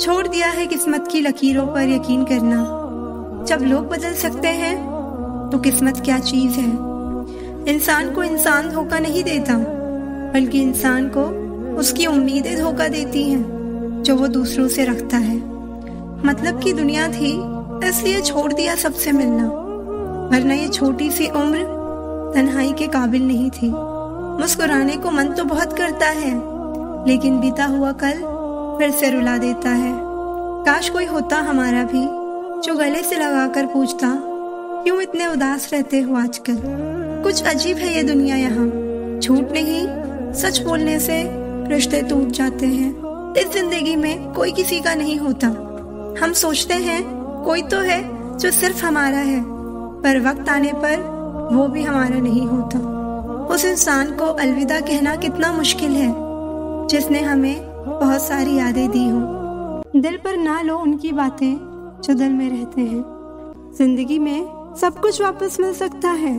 छोड़ दिया है किस्मत की लकीरों पर यकीन करना। जब लोग बदल सकते हैं तो किस्मत क्या चीज है। इंसान को इंसान धोखा नहीं देता, बल्कि इंसान को उसकी उम्मीदें धोखा देती हैं जो वो दूसरों से रखता है। मतलब की दुनिया थी इसलिए छोड़ दिया सबसे मिलना, वरना ये छोटी सी उम्र तन्हाई के काबिल नहीं थी। मुस्कुराने को मन तो बहुत करता है, लेकिन बीता हुआ कल फिर से रुला देता है। काश कोई होता हमारा भी जो गले से लगाकर पूछता, क्यों इतने उदास रहते हो आजकल। कुछ अजीब है ये दुनिया, यहाँ झूठ नहीं सच बोलने से रिश्ते टूट जाते हैं। इस जिंदगी में कोई किसी का नहीं होता। हम सोचते हैं कोई तो है जो सिर्फ हमारा है, पर वक्त आने पर वो भी हमारा नहीं होता। उस इंसान को अलविदा कहना कितना मुश्किल है जिसने हमें बहुत सारी यादें दी हो। दिल पर ना लो उनकी बातें जो दिल में रहते हैं। जिंदगी में सब कुछ वापस मिल सकता है,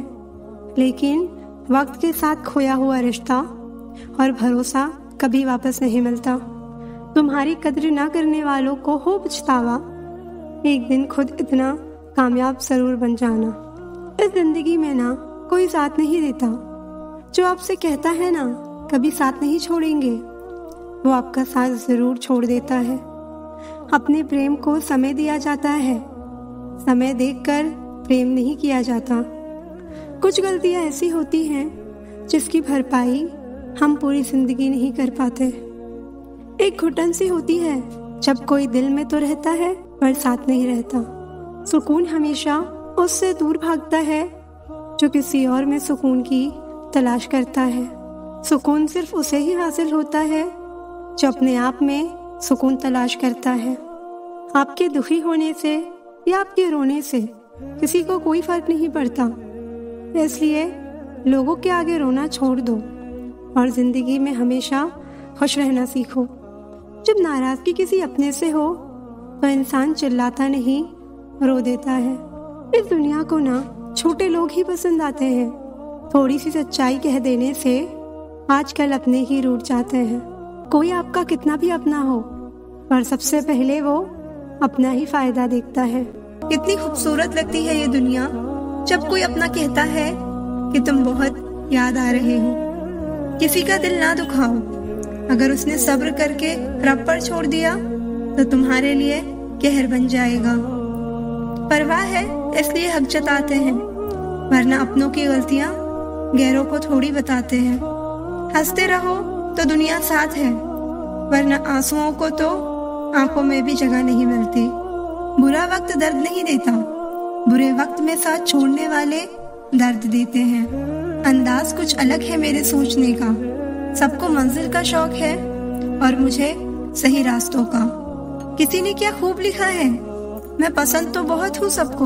लेकिन वक्त के साथ खोया हुआ रिश्ता और भरोसा कभी वापस नहीं मिलता। तुम्हारी कद्र ना करने वालों को हो पछतावा, एक दिन खुद इतना कामयाब जरूर बन जाना। इस जिंदगी में ना कोई साथ नहीं देता, जो आपसे कहता है ना कभी साथ नहीं छोड़ेंगे, वो आपका साथ जरूर छोड़ देता है। अपने प्रेम को समय दिया जाता है, समय देखकर प्रेम नहीं किया जाता। कुछ गलतियां ऐसी होती हैं जिसकी भरपाई हम पूरी जिंदगी नहीं कर पाते। एक घुटन सी होती है जब कोई दिल में तो रहता है पर साथ नहीं रहता। सुकून हमेशा उससे दूर भागता है जो किसी और में सुकून की तलाश करता है। सुकून सिर्फ उसे ही हासिल होता है जो अपने आप में सुकून तलाश करता है। आपके दुखी होने से या आपके रोने से किसी को कोई फर्क नहीं पड़ता, इसलिए लोगों के आगे रोना छोड़ दो और जिंदगी में हमेशा खुश रहना सीखो। जब नाराजगी किसी अपने से हो तो इंसान चिल्लाता नहीं, रो देता है। इस दुनिया को ना छोटे लोग ही पसंद आते हैं। थोड़ी सी सच्चाई कह देने से आजकल अपने ही रूठ जाते हैं। कोई आपका कितना भी अपना हो, पर सबसे पहले वो अपना ही फायदा देखता है। कितनी खूबसूरत लगती है ये दुनिया जब कोई अपना कहता है कि तुम बहुत याद आ रहे हो। किसी का दिल ना दुखाओ, अगर उसने सब्र करके रब पर छोड़ दिया तो तुम्हारे लिए कहर बन जाएगा। परवाह है इसलिए हक जताते हैं, वरना अपनों की गलतियां गैरों को थोड़ी बताते हैं। हंसते रहो तो दुनिया साथ है, वरना आंसुओं को तो आंखों में भी जगह नहीं मिलती। बुरा वक्त दर्द नहीं देता, बुरे वक्त में साथ छोड़ने वाले दर्द देते हैं। अंदाज कुछ अलग है मेरे सोचने का, सबको मंजिल का शौक है और मुझे सही रास्तों का। किसी ने क्या खूब लिखा है, मैं पसंद तो बहुत हूँ सबको,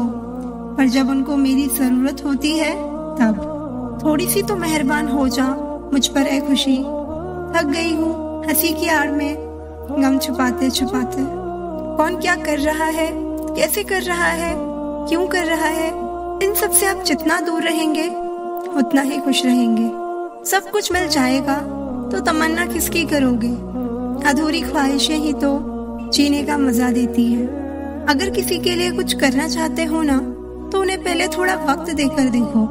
पर जब उनको मेरी जरूरत होती है तब थोड़ी सी तो मेहरबान हो जा मुझ पर ऐ खुशी। थक गई हूँ हंसी की आड़ में गम छुपाते छुपाते। कौन क्या कर रहा है, कैसे कर रहा है, क्यों कर रहा है, इन सब से आप जितना दूर रहेंगे उतना ही खुश रहेंगे। सब कुछ मिल जाएगा तो तमन्ना किसकी करोगे। अधूरी ख्वाहिशें ही तो जीने का मजा देती हैं। अगर किसी के लिए कुछ करना चाहते हो ना, तो उन्हें पहले थोड़ा वक्त देकर देखो।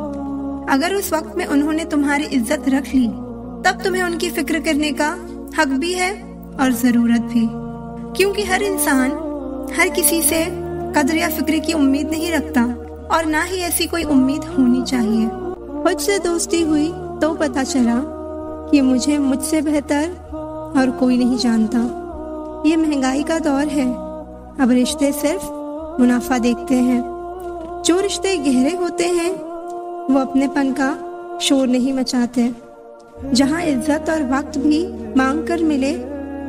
अगर उस वक्त में उन्होंने तुम्हारी इज्जत रख ली, तब तुम्हें उनकी फिक्र करने का हक भी है और जरूरत भी। क्योंकि हर इंसान हर किसी से कद्र या फिक्र की उम्मीद नहीं रखता, और ना ही ऐसी कोई उम्मीद होनी चाहिए। मुझसे दोस्ती हुई तो पता चला कि मुझे मुझसे बेहतर और कोई नहीं जानता। ये महंगाई का दौर है, अब रिश्ते सिर्फ मुनाफा देखते हैं। जो रिश्ते गहरे होते हैं वो अपनेपन का शोर नहीं मचाते। जहाँ इज्जत और वक्त भी मांग कर मिले,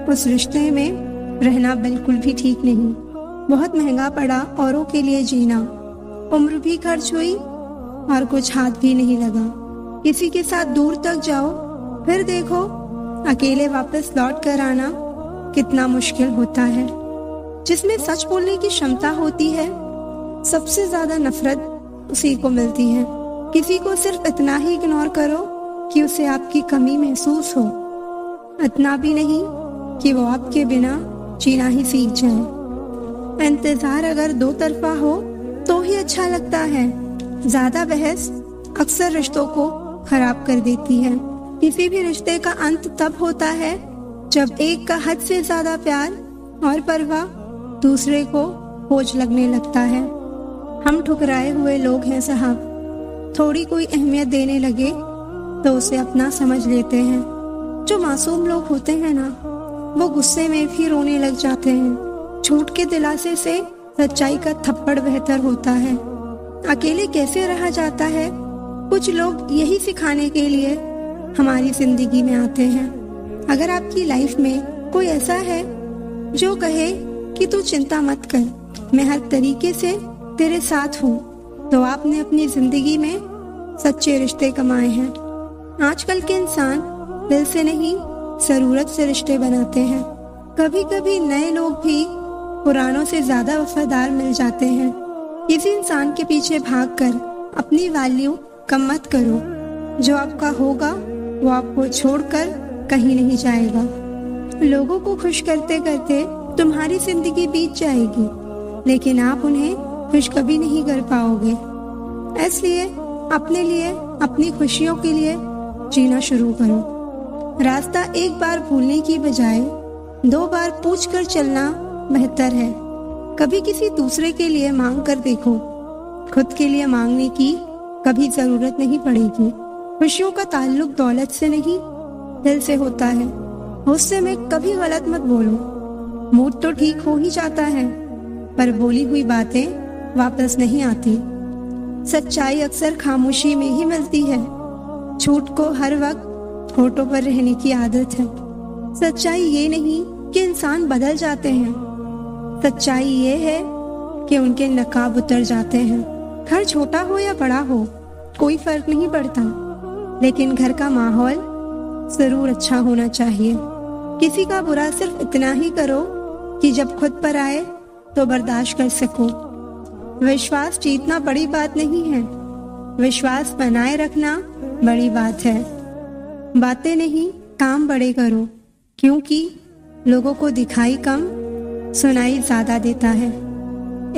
उस रिश्ते में रहना बिल्कुल भी ठीक नहीं। बहुत महंगा पड़ा औरों के लिए जीना, उम्र भी खर्च हुई और कुछ हाथ भी नहीं लगा। किसी के साथ दूर तक जाओ, फिर देखो अकेले वापस लौट कर आना कितना मुश्किल होता है। जिसमें सच बोलने की क्षमता होती है, सबसे ज्यादा नफरत उसी को मिलती है। किसी को सिर्फ इतना ही इग्नोर करो कि उसे आपकी कमी महसूस हो, इतना भी नहीं कि वो आपके बिना जीना ही सीख जाए। इंतजार अगर दो तरफा हो तो ही अच्छा लगता है। ज्यादा बहस अक्सर रिश्तों को खराब कर देती है। किसी भी रिश्ते का अंत तब होता है जब एक का हद से ज्यादा प्यार और परवाह दूसरे को बोझ लगने लगता है। हम ठुकराए हुए लोग हैं साहब। थोड़ी कोई अहमियत देने लगे तो उसे अपना समझ लेते हैं। जो मासूम लोग होते हैं ना, वो गुस्से में भी रोने लग जाते हैं। झूठ के दिलासे से सच्चाई का थप्पड़ बेहतर होता है। अकेले कैसे रहा जाता है, कुछ लोग यही सिखाने के लिए हमारी जिंदगी में आते हैं। अगर आपकी लाइफ में कोई ऐसा है जो कहे कि तू चिंता मत कर, मैं हर तरीके से तेरे साथ हूँ, तो आपने अपनी जिंदगी में सच्चे रिश्ते कमाए हैं। आजकल के इंसान दिल से नहीं, जरूरत से रिश्ते बनाते हैं। कभी कभी नए लोग भी पुरानों से ज्यादा वफादार मिल जाते हैं। किसी इंसान के पीछे भागकर अपनी वैल्यू कम मत करो। जो आपका होगा वो आपको छोड़कर कहीं नहीं जाएगा। लोगों को खुश करते करते तुम्हारी जिंदगी बीत जाएगी, लेकिन आप उन्हें खुश कभी नहीं कर पाओगे। इसलिए अपने लिए, अपनी खुशियों के लिए जीना शुरू करो। रास्ता एक बार भूलने की बजाय 2 बार पूछ कर चलना बेहतर है। कभी किसी दूसरे के लिए मांग कर देखो, खुद के लिए मांगने की कभी जरूरत नहीं पड़ेगी। खुशियों का ताल्लुक दौलत से नहीं, दिल से होता है। गुस्से में कभी गलत मत बोलो। मूड तो ठीक हो ही जाता है, पर बोली हुई बातें वापस नहीं आती। सच्चाई अक्सर खामोशी में ही मिलती है। झूठ को हर वक्त होठों पर रहने की आदत है। सच्चाई ये नहीं कि इंसान बदल जाते हैं, सच्चाई ये है कि उनके नकाब उतर जाते हैं। घर छोटा हो या बड़ा हो कोई फर्क नहीं पड़ता, लेकिन घर का माहौल जरूर अच्छा होना चाहिए। किसी का बुरा सिर्फ इतना ही करो कि जब खुद पर आए तो बर्दाश्त कर सको। विश्वास जीतना बड़ी बात नहीं है, विश्वास बनाए रखना बड़ी बात है। बातें नहीं, काम बड़े करो, क्योंकि लोगों को दिखाई कम, सुनाई ज्यादा देता है।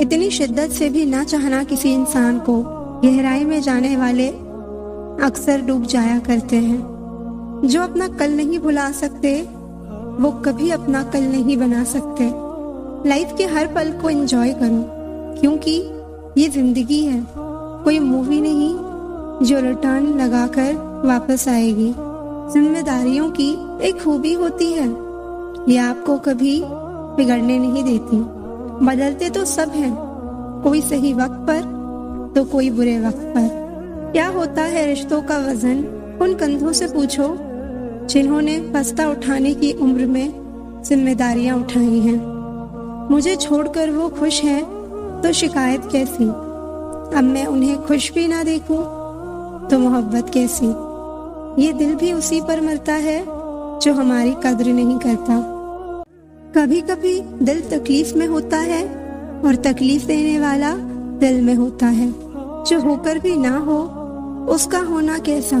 इतनी शिद्दत से भी ना चाहना किसी इंसान को गहराई में जाने वाले अक्सर डूब जाया करते हैं। जो अपना कल नहीं भुला सकते वो कभी अपना कल नहीं बना सकते। लाइफ के हर पल को एंजॉय करो, क्योंकि ये जिंदगी है, कोई मूवी नहीं जो रिटर्न लगाकर वापस आएगी। जिम्मेदारियों की एक खूबी होती है, ये आपको कभी बिगड़ने नहीं देती। बदलते तो सब हैं, कोई सही वक्त पर तो कोई बुरे वक्त पर। क्या होता है रिश्तों का वजन, उन कंधों से पूछो जिन्होंने बस्ता उठाने की उम्र में जिम्मेदारियां उठाई हैं। मुझे छोड़कर वो खुश हैं तो शिकायत कैसी। अब मैं उन्हें खुश भी ना देखूं तो मोहब्बत कैसी। ये दिल भी उसी पर मरता है जो हमारी कद्र नहीं करता। कभी कभी दिल तकलीफ में होता है और तकलीफ देने वाला दिल में होता है। जो होकर भी ना हो उसका होना कैसा।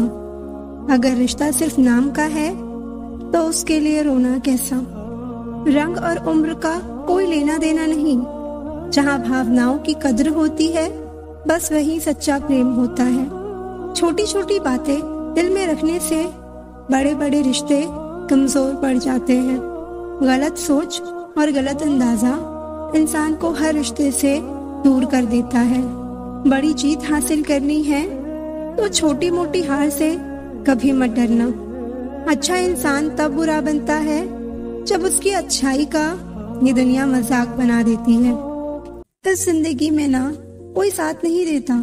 अगर रिश्ता सिर्फ नाम का है तो उसके लिए रोना कैसा। रंग और उम्र का कोई लेना देना नहीं। जहाँ भावनाओं की कद्र होती है बस वही सच्चा प्रेम होता है। छोटी छोटी बातें दिल में रखने से बड़े बड़े रिश्ते कमजोर पड़ जाते हैं। गलत सोच और गलत अंदाजा इंसान को हर रिश्ते से दूर कर देता है। बड़ी जीत हासिल करनी है तो छोटी मोटी हार से कभी मत डरना। अच्छा इंसान तब बुरा बनता है जब उसकी अच्छाई का ये दुनिया मजाक बना देती है। इस जिंदगी में ना कोई साथ नहीं देता।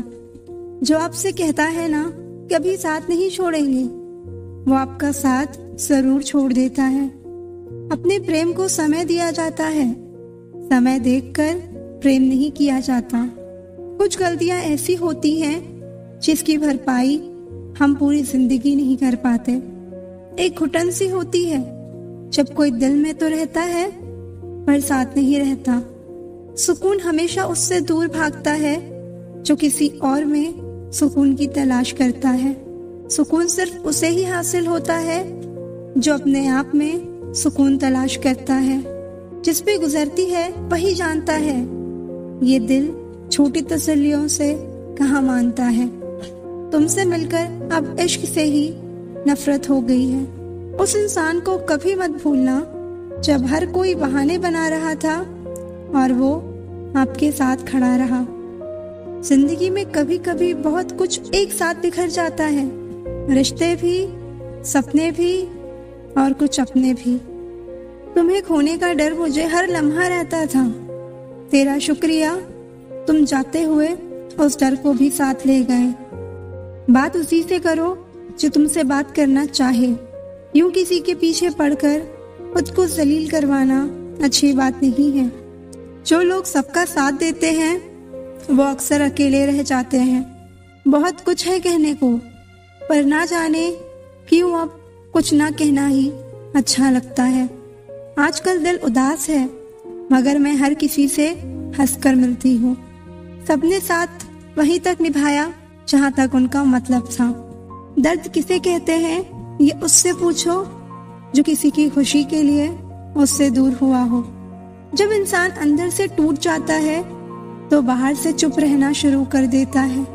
जो आपसे कहता है ना कभी साथ नहीं छोड़ेंगे, वो आपका साथ जरूर छोड़ देता है। अपने प्रेम को समय दिया जाता है, समय देखकर प्रेम नहीं किया जाता। कुछ गलतियां ऐसी होती हैं जिसकी भरपाई हम पूरी जिंदगी नहीं कर पाते। एक घुटन सी होती है जब कोई दिल में तो रहता है पर साथ नहीं रहता। सुकून हमेशा उससे दूर भागता है जो किसी और में सुकून की तलाश करता है। सुकून सिर्फ उसे ही हासिल होता है जो अपने आप में सुकून तलाश करता है। जिस पे गुजरती है वही जानता है, ये दिल छोटी तसल्लियों से कहाँ मानता है। तुमसे मिलकर अब इश्क से ही नफरत हो गई है। उस इंसान को कभी मत भूलना जब हर कोई बहाने बना रहा था और वो आपके साथ खड़ा रहा। जिंदगी में कभी कभी बहुत कुछ एक साथ बिखर जाता है, रिश्ते भी, सपने भी और कुछ अपने भी। तुम्हें खोने का डर मुझे हर लम्हा रहता था। तेरा शुक्रिया, तुम जाते हुए उस डर को भी साथ ले गए। बात उसी से करो जो तुमसे बात करना चाहे। यूं किसी के पीछे पड़कर खुद को जलील करवाना अच्छी बात नहीं है। जो लोग सबका साथ देते हैं वो अक्सर अकेले रह जाते हैं। बहुत कुछ है कहने को, पर ना जाने क्यों अब कुछ ना कहना ही अच्छा लगता है। आजकल दिल उदास है, मगर मैं हर किसी से हंसकर मिलती हूँ। सबने साथ वहीं तक निभाया जहाँ तक उनका मतलब था। दर्द किसे कहते हैं ये उससे पूछो जो किसी की खुशी के लिए उससे दूर हुआ हो। जब इंसान अंदर से टूट जाता है तो बाहर से चुप रहना शुरू कर देता है।